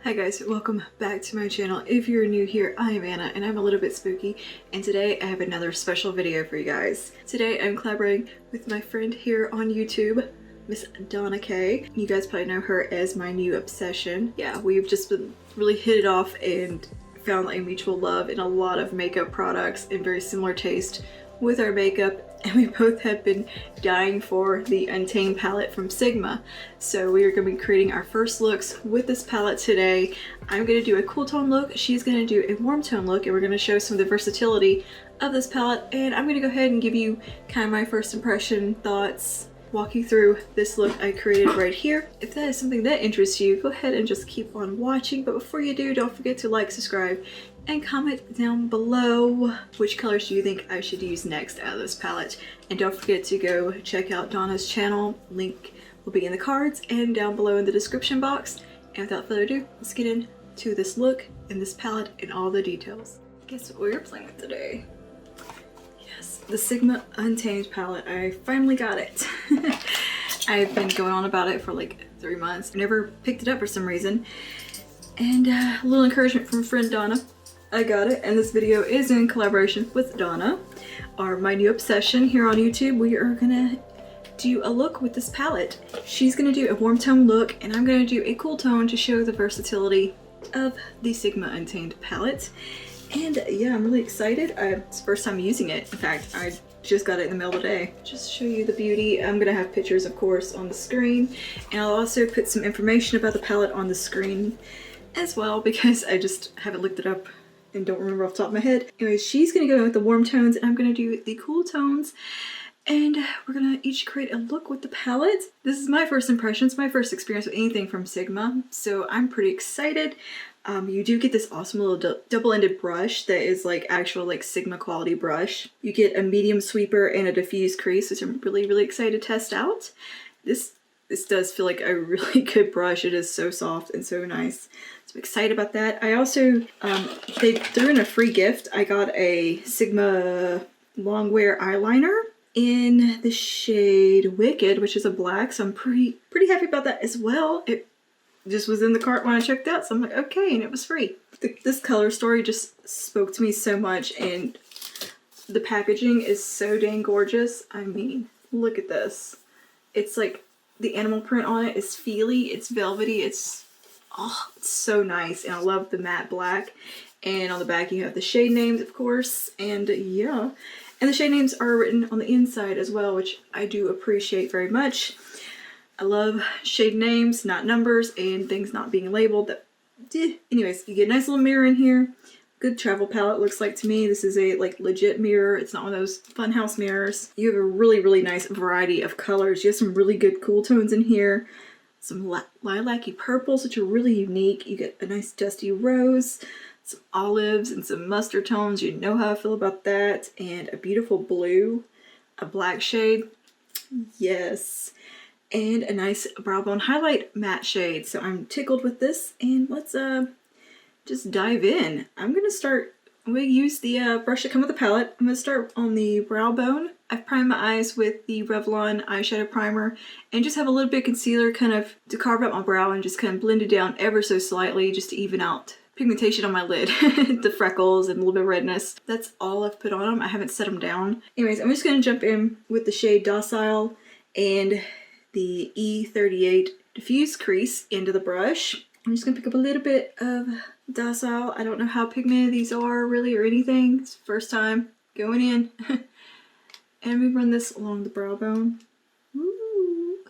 Hi guys, welcome back to my channel. If you're new here, I am Anna and I'm a little bit spooky, and today I have another special video for you guys. Today I'm collaborating with my friend here on YouTube, Miss Donna K. You guys probably know her as MyNewObsession. Yeah, we've just been really hit it off and found a mutual love in a lot of makeup products and very similar taste with our makeup, and we both have been dying for the Untamed palette from Sigma. So we are going to be creating our first looks with this palette today. I'm going to do a cool tone look, she's going to do a warm tone look, and we're going to show some of the versatility of this palette. And I'm going to go ahead and give you kind of my first impression thoughts, walk you through this look I created right here. If that is something that interests you, go ahead and just keep on watching. But before you do, don't forget to like, subscribe, and comment down below which colors do you think I should use next out of this palette. And don't forget to go check out Donna's channel. Link will be in the cards and down below in the description box. And without further ado, let's get into this look and this palette and all the details. Guess what we're playing with today? Yes, the Sigma Untamed palette. I finally got it. I've been going on about it for like 3 months. I never picked it up for some reason. And a little encouragement from friend Donna. I got it, and this video is in collaboration with Donna, our MyNewObsession here on YouTube. We are gonna do a look with this palette. She's gonna do a warm tone look, and I'm gonna do a cool tone to show the versatility of the Sigma Untamed palette. And yeah, I'm really excited. It's the first time using it. In fact, I just got it in the mail today. Just to show you the beauty, I'm gonna have pictures, of course, on the screen, and I'll also put some information about the palette on the screen as well, because I just haven't looked it up and don't remember off the top of my head. Anyways, she's gonna go with the warm tones and I'm gonna do the cool tones, and we're gonna each create a look with the palette. This is my first impressions, my first experience with anything from Sigma, so I'm pretty excited. You do get this awesome little double-ended brush that is like actual like Sigma quality brush. You get a medium sweeper and a diffuse crease, which I'm really excited to test out. This does feel like a really good brush. It is so soft and so nice. So I'm excited about that. I also, they threw in a free gift. I got a Sigma Longwear eyeliner in the shade Wicked, which is a black. So I'm pretty happy about that as well. It just was in the cart when I checked out. So I'm like, okay, and it was free. This color story just spoke to me so much, and the packaging is so dang gorgeous. I mean, look at this. It's like, the animal print on it is feely, it's velvety, it's so nice, and I love the matte black. And on the back you have the shade names, of course, and yeah. And the shade names are written on the inside as well, which I do appreciate very much. I love shade names, not numbers, and things not being labeled. Anyways, you get a nice little mirror in here. Good travel palette, looks like to me. This is a like legit mirror. It's not one of those funhouse mirrors. You have a really nice variety of colors. You have some really good cool tones in here. Some lilac-y purples, which are really unique. You get a nice dusty rose, some olives, and some mustard tones. You know how I feel about that. And a beautiful blue, a black shade. Yes. And a nice brow bone highlight matte shade. So I'm tickled with this, and let's just dive in. I'm gonna use the brush that comes with the palette. I'm gonna start on the brow bone. I've primed my eyes with the Revlon eyeshadow primer and just have a little bit of concealer kind of to carve out my brow and just kind of blend it down ever so slightly just to even out pigmentation on my lid, the freckles and a little bit of redness. That's all I've put on them. I haven't set them down. Anyways, I'm just gonna jump in with the shade Docile and the E38 diffuse crease into the brush. I'm just gonna pick up a little bit of Docile. I don't know how pigmented these are really or anything. It's the first time going in. And we run this along the brow bone. Ooh.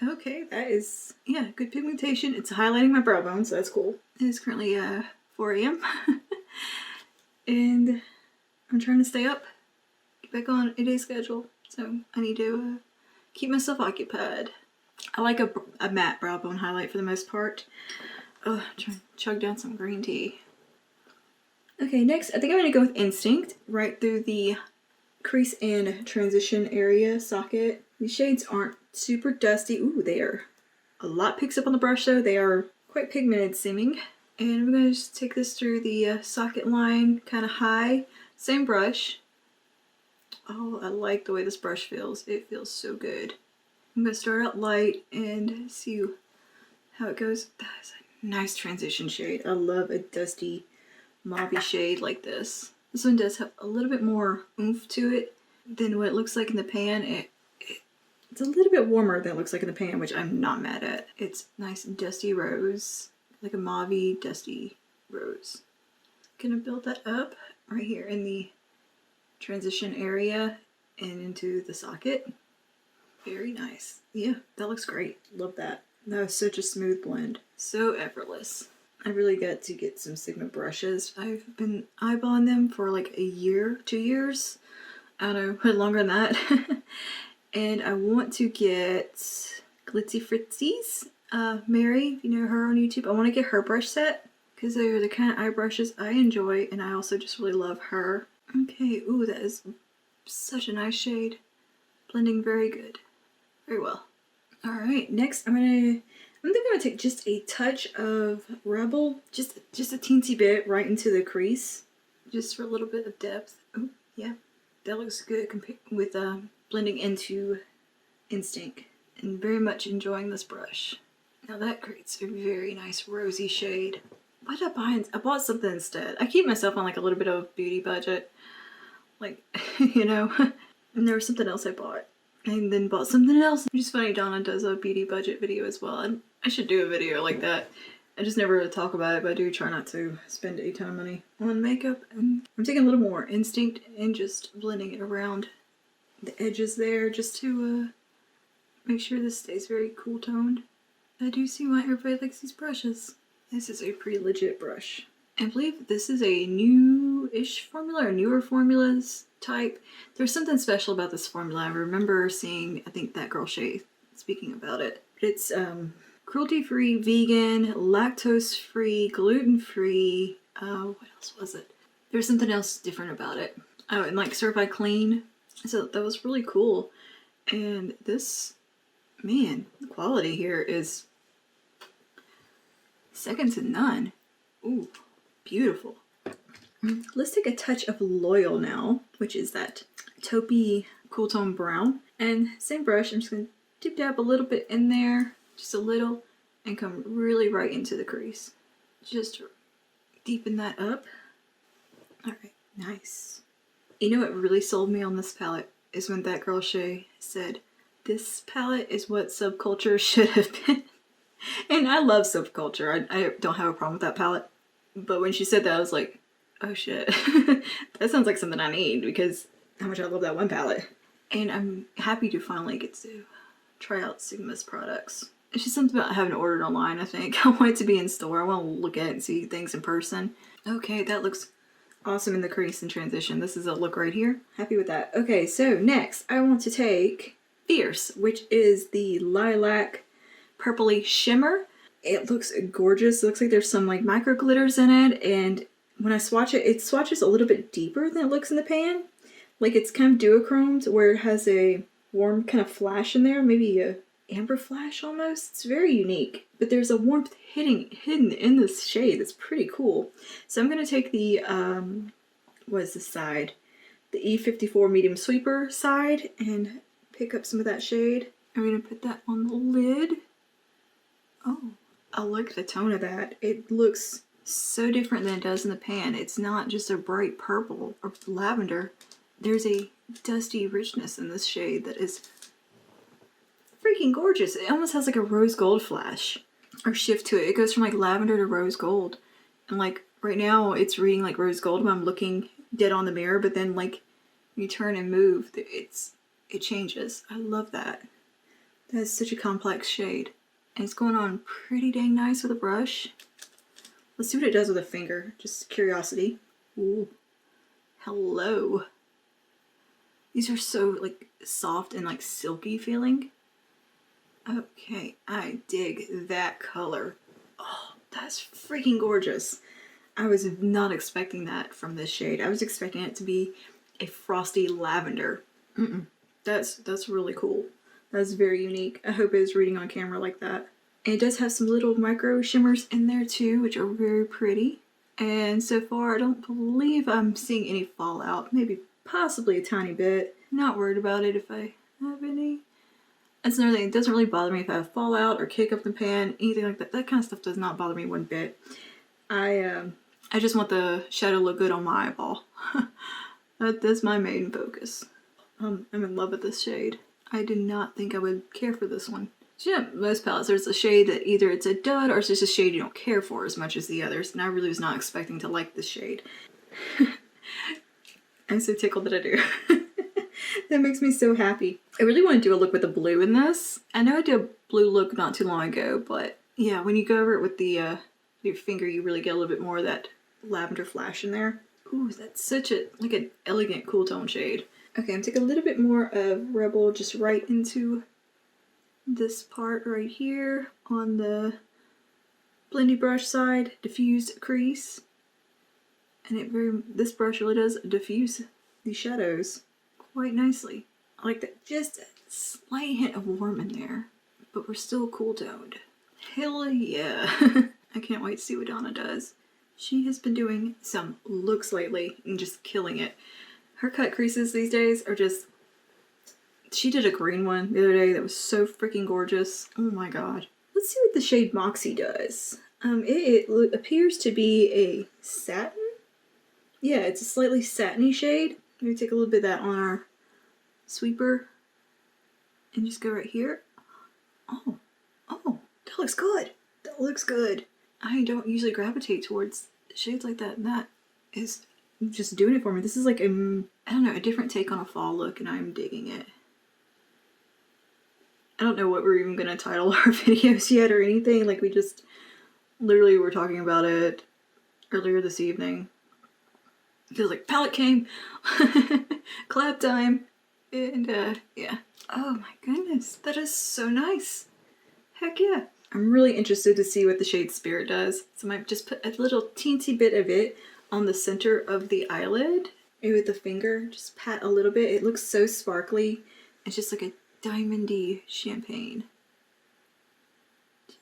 Okay, that is, yeah, good pigmentation. It's highlighting my brow bone, so that's cool. It is currently 4 a.m. and I'm trying to stay up, get back on a day schedule. So I need to keep myself occupied. I like a matte brow bone highlight for the most part. Oh, I'm trying to chug down some green tea. Okay, next, I think I'm gonna go with Instinct right through the crease and transition area socket. These shades aren't super dusty. Ooh, they are. A lot picks up on the brush though. They are quite pigmented seeming. And I'm gonna just take this through the socket line, kind of high. Same brush. Oh, I like the way this brush feels. It feels so good. I'm gonna start out light and see how it goes. That is a Nice transition shade. I love a dusty mauve shade like this. This one does have a little bit more oomph to it than what it looks like in the pan. It's a little bit warmer than it looks like in the pan, which I'm not mad at. It's nice dusty rose, like a mauve dusty rose. Gonna build that up right here in the transition area and into the socket. Very nice. Yeah, that looks great. Love that. That was such a smooth blend. So effortless. I really got to get some Sigma brushes. I've been eyeballing them for like a year, 2 years. I don't know, longer than that. And I want to get Glitzy Fritzies. Mary, if you know her on YouTube, I want to get her brush set because they're the kind of eye brushes I enjoy, and I also just really love her. Okay, ooh, that is such a nice shade. Blending very good. Very well. Alright, next I'm think I'm gonna take just a touch of Rebel, just a teensy bit right into the crease. Just for a little bit of depth. Oh, yeah. That looks good with blending into Instinct. And very much enjoying this brush. Now that creates a very nice rosy shade. What did I buy? I bought something instead. I keep myself on like a little bit of a beauty budget. Like, you know. And there was something else I bought. And then bought something else. Which is funny, Donna does a beauty budget video as well. And I should do a video like that. I just never talk about it, but I do try not to spend a ton of money on makeup. And I'm taking a little more Instinct and just blending it around the edges there just to make sure this stays very cool toned. I do see why everybody likes these brushes. This is a pretty legit brush. I believe this is a new-ish formula or newer formulas type. There's something special about this formula. I remember seeing, I think, that girl Shay speaking about it. But it's cruelty-free, vegan, lactose-free, gluten-free. What else was it? There's something else different about it. Oh, and like certified clean. So that was really cool. And this, man, the quality here is second to none. Ooh, beautiful. Let's take a touch of Loyal now, which is that taupey cool tone brown. And same brush, I'm just going to dip dab a little bit in there, just a little, and come really right into the crease. Just deepen that up. Alright, nice. You know what really sold me on this palette is when that girl Shay said, this palette is what Subculture should have been. And I love Subculture. I don't have a problem with that palette. But when she said that, I was like, oh shit. That sounds like something I need because how much I love that one palette. And I'm happy to finally get to try out Sigma's products. It's just something about having ordered online, I think. I want it to be in store. I want to look at it and see things in person. Okay, that looks awesome in the crease and transition. This is a look right here. Happy with that. Okay, so next I want to take Fierce, which is the lilac purpley shimmer. It looks gorgeous. It looks like there's some like micro glitters in it, and when I swatch it, it swatches a little bit deeper than it looks in the pan. Like it's kind of duochromed where it has a warm kind of flash in there, maybe a amber flash almost. It's very unique, but there's a warmth hidden in this shade that's pretty cool. So I'm going to take the, what is this side? The E54 medium sweeper side and pick up some of that shade. I'm going to put that on the lid. Oh, I like the tone of that. It looks so different than it does in the pan. It's not just a bright purple or lavender. There's a dusty richness in this shade that is freaking gorgeous. It almost has like a rose gold flash or shift to it. It goes from like lavender to rose gold. And like right now it's reading like rose gold when I'm looking dead on the mirror, but then like you turn and move, it changes. I love that. That is such a complex shade. And it's going on pretty dang nice with a brush. Let's see what it does with a finger. Just curiosity. Ooh. Hello. These are so like soft and like silky feeling. Okay, I dig that color. Oh, that's freaking gorgeous. I was not expecting that from this shade. I was expecting it to be a frosty lavender. That's really cool. That's very unique. I hope it's reading on camera like that. And it does have some little micro shimmers in there too, which are very pretty. And so far, I don't believe I'm seeing any fallout. Maybe possibly a tiny bit. Not worried about it if I have any. That's another thing. It doesn't really bother me if I have fallout or kick up the pan, anything like that. That kind of stuff does not bother me one bit. I just want the shadow to look good on my eyeball. That's my main focus. I'm in love with this shade. I did not think I would care for this one. So yeah, most palettes, there's a shade that either it's a dud or it's just a shade you don't care for as much as the others, and I really was not expecting to like this shade. I'm so tickled that I do. That makes me so happy. I really want to do a look with the blue in this. I know I did a blue look not too long ago, but yeah, when you go over it with the your finger, you really get a little bit more of that lavender flash in there. Ooh, that's such a, like an elegant cool tone shade. Okay, I'm taking a little bit more of Rebel just right into this part right here on the blendy brush side, diffused crease. And this brush really does diffuse these shadows quite nicely. I like that, just a slight hint of warm in there, but we're still cool toned. Hell yeah. I can't wait to see what Donna does. She has been doing some looks lately and just killing it. Her cut creases these days are just... She did a green one the other day that was so freaking gorgeous. Oh my god. Let's see what the shade Moxie does. It appears to be a satin? Yeah, it's a slightly satiny shade. Let me take a little bit of that on our sweeper and just go right here. Oh, that looks good. That looks good. I don't usually gravitate towards shades like that, and that is just doing it for me. This is like I don't know, a different take on a fall look, and I'm digging it. I don't know what we're even gonna title our videos yet or anything. Like, we just literally were talking about it earlier this evening. It feels like palette came, collab time, and yeah. Oh my goodness, that is so nice. Heck yeah. I'm really interested to see what the shade Spirit does. So I might just put a little teensy bit of it on the center of the eyelid. Maybe with the finger, just pat a little bit. It looks so sparkly. It's just like a diamondy champagne.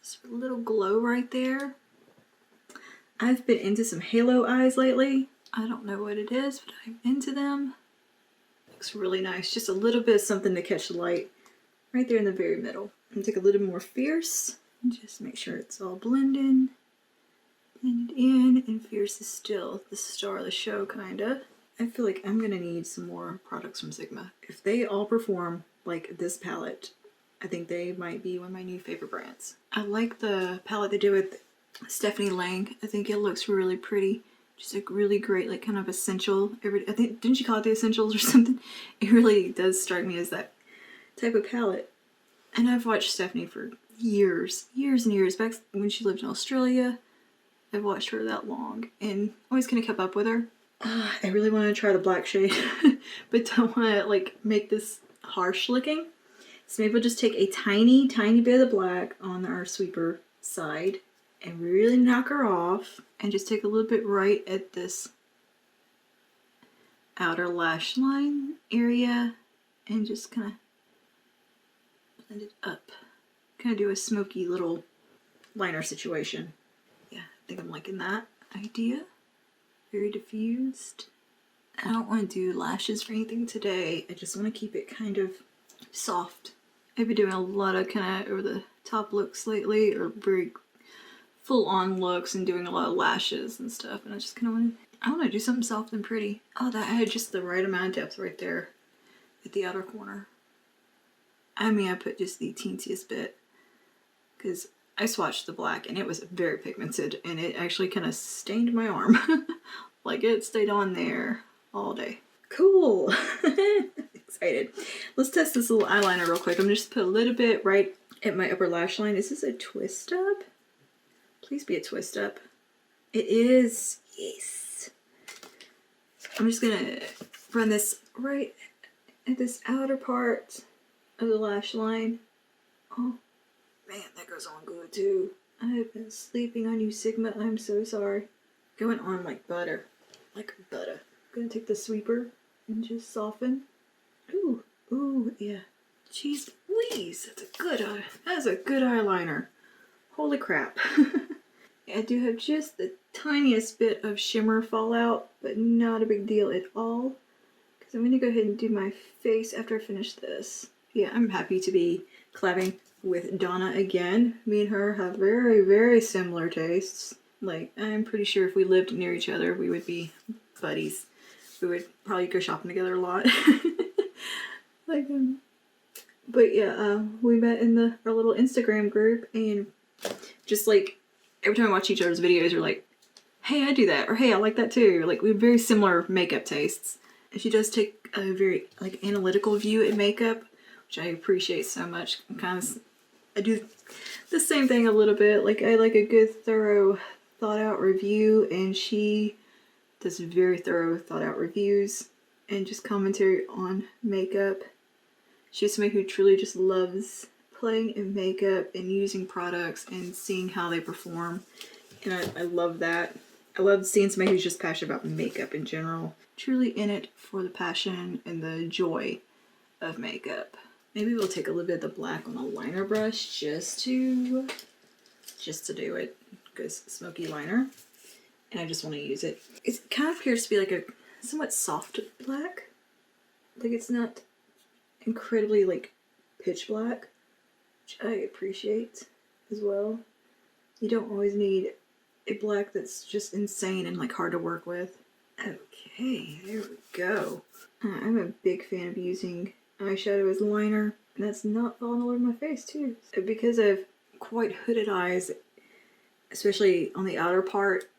Just a little glow right there. I've been into some halo eyes lately. I don't know what it is, but I'm into them. Looks really nice. Just a little bit of something to catch the light right there in the very middle. I'm gonna take a little more Fierce and just make sure it's all blended in, and Fierce is still the star of the show, kinda. I feel like I'm gonna need some more products from Sigma. If they all perform like this palette, I think they might be one of my new favorite brands. I like the palette they do with Stephanie Lang. I think it looks really pretty. Just a really great, like, kind of essential. I think, didn't she call it the Essentials or something? It really does strike me as that type of palette. And I've watched Stephanie for years and years. Back when she lived in Australia, I've watched her that long and always kind of kept up with her. I really want to try the black shade, but don't want to, like, make this harsh looking. So maybe we'll just take a tiny bit of the black on our sweeper side and really knock her off, and just take a little bit right at this outer lash line area and just kind of blend it up. Kind of do a smoky little liner situation. Yeah, I think I'm liking that idea. Very diffused. I don't want to do lashes or anything today. I just want to keep it kind of soft. I've been doing a lot of kind of over the top looks lately, or very full on looks, and doing a lot of lashes and stuff, and I just kind of want to, I want to do something soft and pretty. Oh, that had just the right amount of depth right there at the outer corner. I mean, I put just the teensiest bit because I swatched the black and it was very pigmented, and it actually kind of stained my arm. Like, it stayed on there all day. Cool. Excited. Let's test this little eyeliner real quick. I'm just put a little bit right at my upper lash line. Is this a twist up? Please be a twist up. It is. Yes. I'm just gonna run this right at this outer part of the lash line. Oh man, that goes on good too. I've been sleeping on you, Sigma. I'm so sorry. Going on like butter. Like butter. I'm gonna take the sweeper and just soften. Ooh, ooh, yeah. Jeez Louise, that's a good eye. That is a good eyeliner. Holy crap. I do have just the tiniest bit of shimmer fallout, but not a big deal at all. Because I'm going to go ahead and do my face after I finish this. Yeah, I'm happy to be collabing with Donna again. Me and her have very, very similar tastes. Like, I'm pretty sure if we lived near each other, we would be buddies. We would probably go shopping together a lot. Like, but yeah, we met in our little Instagram group, and just like every time we watch each other's videos, we're like, hey, I do that, or hey, I like that too. Like, we have very similar makeup tastes. And she does take a very like analytical view at makeup, which I appreciate so much. I do the same thing a little bit. Like, I like a good, thorough, thought out review, and she does very thorough, thought out reviews and just commentary on makeup. She's somebody who truly just loves playing in makeup and using products and seeing how they perform. And I love that. I love seeing somebody who's just passionate about makeup in general. Truly in it for the passion and the joy of makeup. Maybe we'll take a little bit of the black on a liner brush just to do it, because smoky liner. And I just want to use it. It kind of appears to be like a somewhat soft black. Like, it's not incredibly like pitch black, which I appreciate as well. You don't always need a black that's just insane and like hard to work with. Okay, there we go. I'm a big fan of using eyeshadow as liner, and that's not falling all over my face too. Because I have quite hooded eyes, especially on the outer part,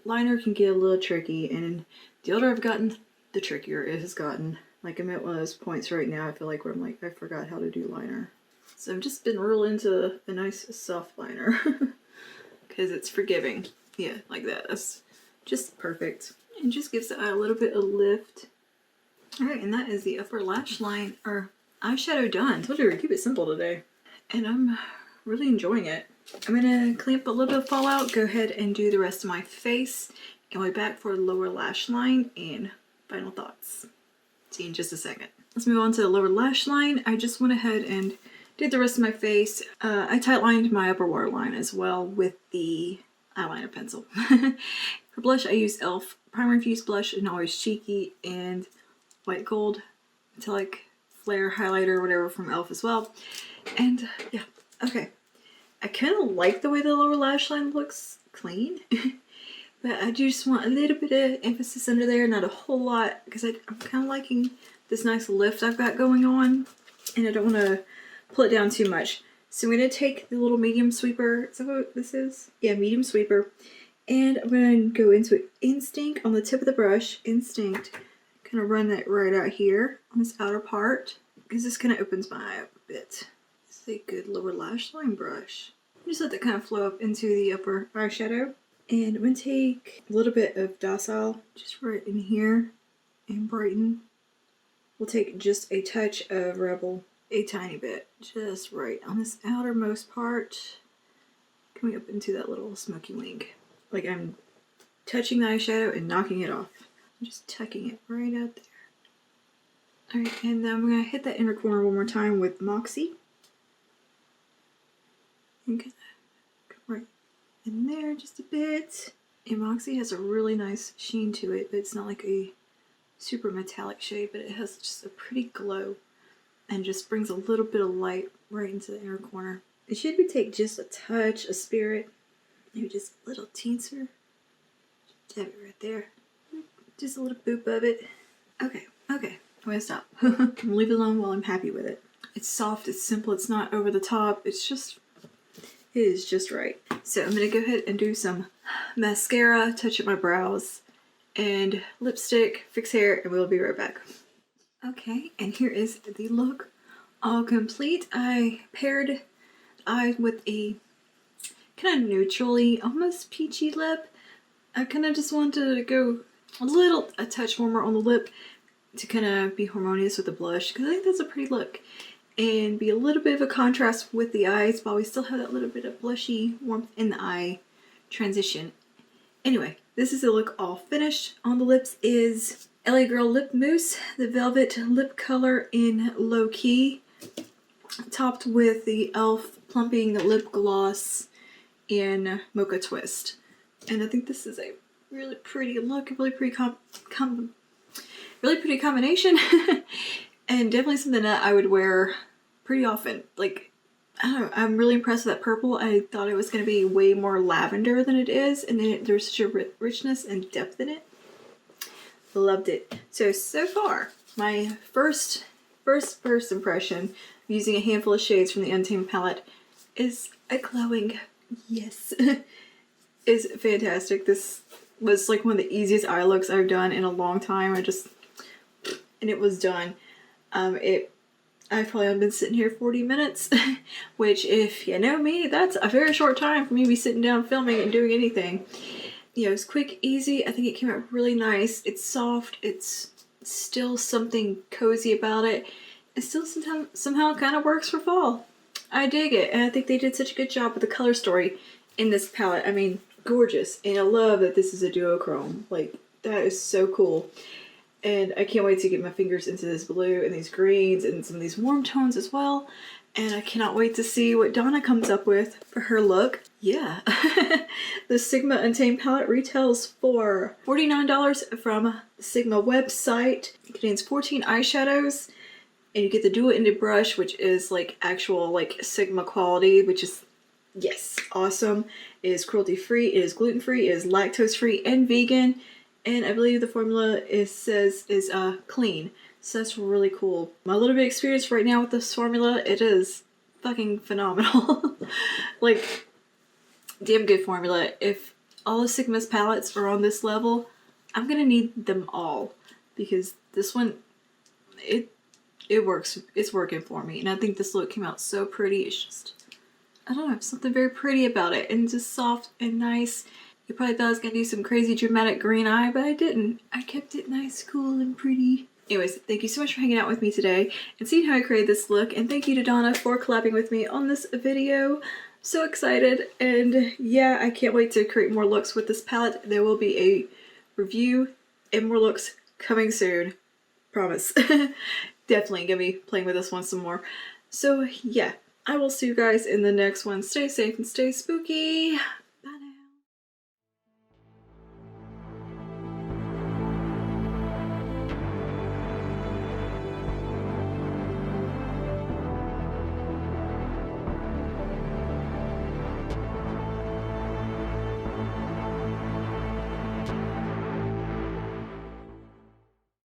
liner can get a little tricky, and the older I've gotten, the trickier it has gotten. Like, I'm at one of those points right now, I feel like, where I'm like, I forgot how to do liner. So I've just been real into a nice soft liner, because it's forgiving. Yeah, like that. That's just perfect. And just gives the eye a little bit of lift. Alright, and that is the upper lash line, or eyeshadow done. Told you we'd keep it simple today. And I'm really enjoying it. I'm gonna clean up a little bit of fallout, go ahead and do the rest of my face, and we'll be back for the lower lash line and final thoughts. See you in just a second. Let's move on to the lower lash line. I just went ahead and did the rest of my face. I tightlined my upper waterline as well with the eyeliner pencil. For blush, I use e.l.f. Primer Infused Blush and Always Cheeky and White Gold Metallic Flare Highlighter, whatever, from e.l.f. as well. And yeah, okay. I kind of like the way the lower lash line looks clean, but I just want a little bit of emphasis under there, not a whole lot, because I'm kind of liking this nice lift I've got going on, and I don't want to pull it down too much. So I'm going to take the little medium sweeper, is that what this is? Yeah, medium sweeper, and I'm going to go into Instinct on the tip of the brush, Instinct, kind of run that right out here on this outer part, because this kind of opens my eye up a bit. This is a good lower lash line brush. Just let that kind of flow up into the upper eyeshadow. And I'm going to take a little bit of Docile just right in here and brighten. We'll take just a touch of Rebel, a tiny bit, just right on this outermost part, coming up into that little smoky wing. Like, I'm touching the eyeshadow and knocking it off. I'm just tucking it right out there. Alright, and then I'm going to hit that inner corner one more time with Moxie. And come right in there just a bit. And Moxie has a really nice sheen to it, but it's not like a super metallic shade, but it has just a pretty glow and just brings a little bit of light right into the inner corner. It should be take just a touch of Spirit, maybe just a little teenswer. Dab it right there. Just a little boop of it. Okay, I'm gonna stop. I'm gonna leave it alone while I'm happy with it. It's soft, it's simple, it's not over the top, it is just right. So I'm going to go ahead and do some mascara, touch up my brows, and lipstick, fix hair, and we'll be right back. Okay, and here is the look all complete. I paired the eye with a kind of neutrally, almost peachy lip. I kind of just wanted to go a touch warmer on the lip to kind of be harmonious with the blush, because I think that's a pretty look. And be a little bit of a contrast with the eyes, while we still have that little bit of blushy warmth in the eye transition. Anyway, this is the look all finished. On the lips is LA Girl Lip Mousse, the Velvet Lip Color in Low Key, topped with the e.l.f. Plumping Lip Gloss in Mocha Twist. And I think this is a really pretty look, a really pretty combination. And definitely something that I would wear pretty often. Like, I don't know, I'm really impressed with that purple. I thought it was going to be way more lavender than it is, and then there's such a richness and depth in it. Loved it. So far, my first impression using a handful of shades from the Untamed palette is a glowing yes. Is fantastic. This was like one of the easiest eye looks I've done in a long time. And it was done. I've probably been sitting here 40 minutes, which if you know me, that's a very short time for me to be sitting down filming and doing anything. You know, it's quick, easy. I think it came out really nice. It's soft. It's still something cozy about it. It still somehow kind of works for fall. I dig it, and I think they did such a good job with the color story in this palette. I mean, gorgeous, and I love that this is a duochrome. Like, that is so cool. And I can't wait to get my fingers into this blue and these greens and some of these warm tones as well. And I cannot wait to see what Donna comes up with for her look. Yeah. The Sigma Untamed palette retails for $49 from the Sigma website. It contains 14 eyeshadows. And you get the dual-ended brush, which is like actual like Sigma quality, which is, yes, awesome. It is cruelty-free, it is gluten-free, it is lactose-free and vegan. And I believe the formula says is clean. So that's really cool. My little bit of experience right now with this formula, it is fucking phenomenal. Like, damn good formula. If all of Sigma's palettes are on this level, I'm gonna need them all. Because this one, it works. It's working for me. And I think this look came out so pretty. It's just, I don't know, something very pretty about it. And just soft and nice. You probably thought I was going to do some crazy dramatic green eye, but I didn't. I kept it nice, cool, and pretty. Anyways, thank you so much for hanging out with me today and seeing how I created this look. And thank you to Donna for collabing with me on this video. So excited. And yeah, I can't wait to create more looks with this palette. There will be a review and more looks coming soon. Promise. Definitely going to be playing with this one some more. So yeah, I will see you guys in the next one. Stay safe and stay spooky.